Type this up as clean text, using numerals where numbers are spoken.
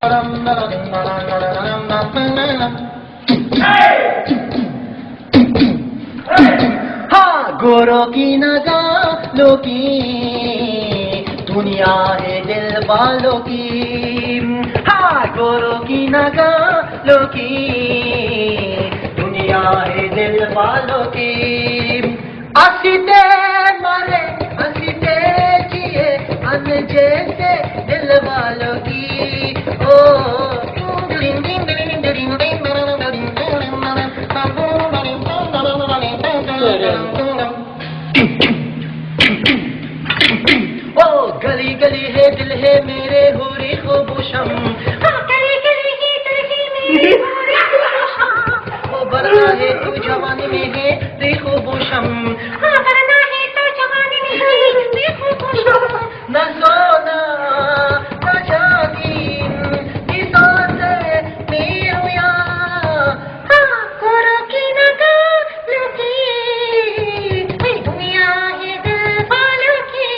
हाँ गोरों की नगाहों की दुनिया है दिल वालों की। हाँ गोरों की नगाहों की दुनिया है दिल वालों की। हंसते मरे हंसते जिए अनजैसे दिल वालों की। ओ गली गली है दिल है मेरे हुरी खुबूशम। गली गली है दिल है मेरे हुरी खुबूशम। वो बरना है तू जवानी में है देखो बुशम। बरना है तो जवानी में है देखो खुशम। न सोना न चांदी की सांसें मेरू यार। गोरों की नगाहों की दुनिया है दिल वालों की।